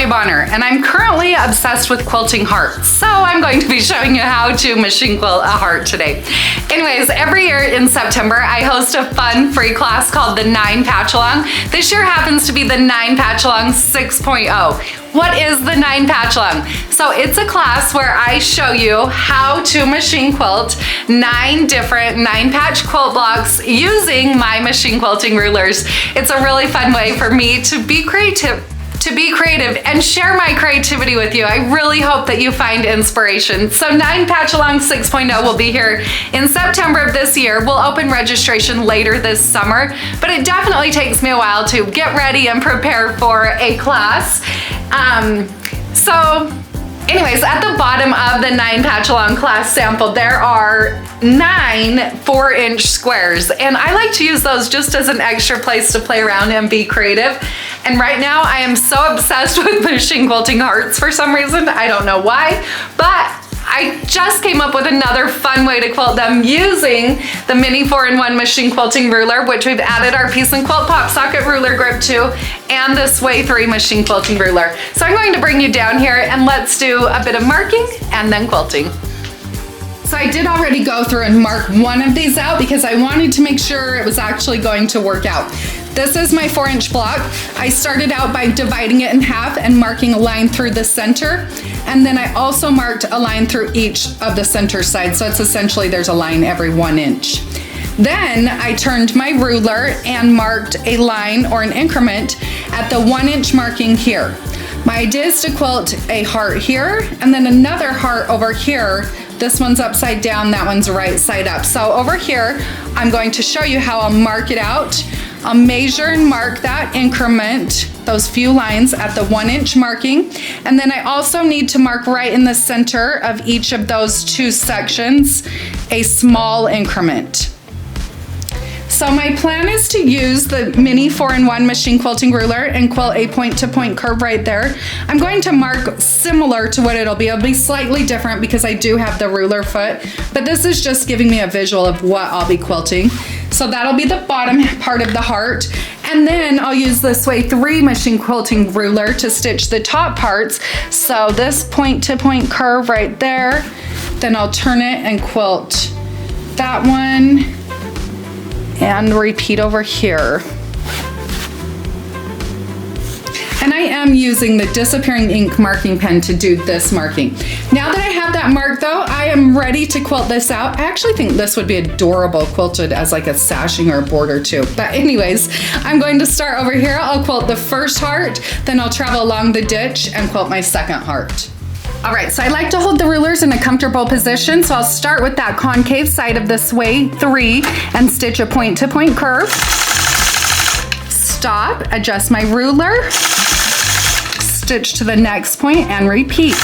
Natalia Bonner, and I'm currently obsessed with quilting hearts. So I'm going to be showing you how to machine quilt a heart today. Anyways, every year in September, I host a fun free class called the 9 Patchalong. This year happens to be the 9 Patchalong 6.0. What is the 9 Patchalong? So it's a class where I show you how to machine quilt 9 different 9-patch quilt blocks using my machine quilting rulers. It's a really fun way for me to be creative and share my creativity with you. I really hope that you find inspiration. So 9 Patchalong 6.0 will be here in September of this year. We'll open registration later this summer, but it definitely takes me a while to get ready and prepare for a class. Anyways, at the bottom of the 9 Patchalong class sample, there are 9 4-inch squares, and I like to use those just as an extra place to play around and be creative. And right now I am so obsessed with machine quilting hearts for some reason. I don't know why, but I just came up with another fun way to quilt them using the mini 4-in-1 machine quilting ruler, which we've added our piece and quilt pop socket ruler grip to, and the Sway 3 machine quilting ruler. So I'm going to bring you down here and let's do a bit of marking and then quilting. So I did already go through and mark one of these out because I wanted to make sure it was actually going to work out. This is my 4-inch block. I started out by dividing it in half and marking a line through the center. And then I also marked a line through each of the center sides. So it's essentially there's a line every 1 inch. Then I turned my ruler and marked a line or an increment at the 1-inch marking here. My idea is to quilt a heart here and then another heart over here. This one's upside down, that one's right side up. So over here, I'm going to show you how I'll mark it out. I'll measure and mark that increment, those few lines at the 1-inch marking. And then I also need to mark right in the center of each of those 2 sections, a small increment. So my plan is to use the mini 4-in-1 machine quilting ruler and quilt a point-to-point curve right there. I'm going to mark similar to what it'll be. It'll be slightly different because I do have the ruler foot, but this is just giving me a visual of what I'll be quilting. So that'll be the bottom part of the heart. And then I'll use the Sway 3 machine quilting ruler to stitch the top parts. So this point-to-point curve right there, then I'll turn it and quilt that one, and repeat over here. And I am using the disappearing ink marking pen to do this marking. Now that I have that marked though, I am ready to quilt this out. I actually think this would be adorable quilted as like a sashing or a border too. But anyways, I'm going to start over here. I'll quilt the first heart, then I'll travel along the ditch and quilt my second heart. All right, so I like to hold the rulers in a comfortable position, so I'll start with that concave side of the Sway 3 and stitch a point-to-point curve. Stop, adjust my ruler, stitch to the next point and repeat.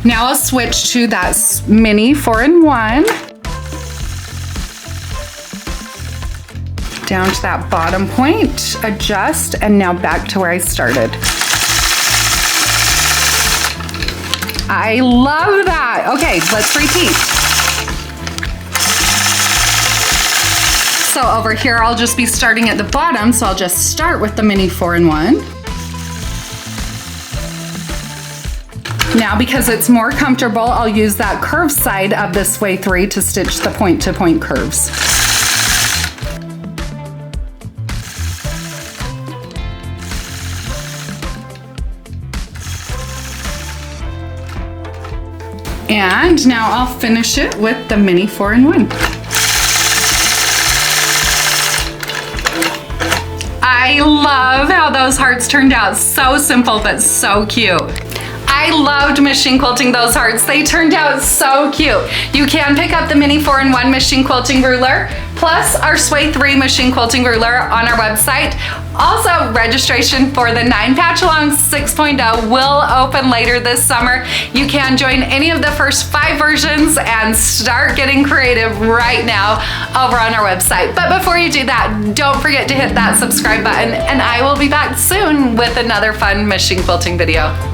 Now I'll switch to that mini 4-in-1. Down to that bottom point, adjust, and now back to where I started. I love that. Okay, let's repeat. So over here, I'll just be starting at the bottom, so I'll just start with the mini 4-in-1. Now, because it's more comfortable, I'll use that curved side of the Sway 3 to stitch the point-to-point curves. And now I'll finish it with the mini 4-in-1. I love how those hearts turned out. So simple, but so cute. I loved machine quilting those hearts. They turned out so cute. You can pick up the mini 4-in-1 machine quilting ruler, plus our Sway 3 machine quilting ruler on our website. Also, registration for the 9 Patchalong 6.0 will open later this summer. You can join any of the first 5 versions and start getting creative right now over on our website. But before you do that, don't forget to hit that subscribe button, and I will be back soon with another fun machine quilting video.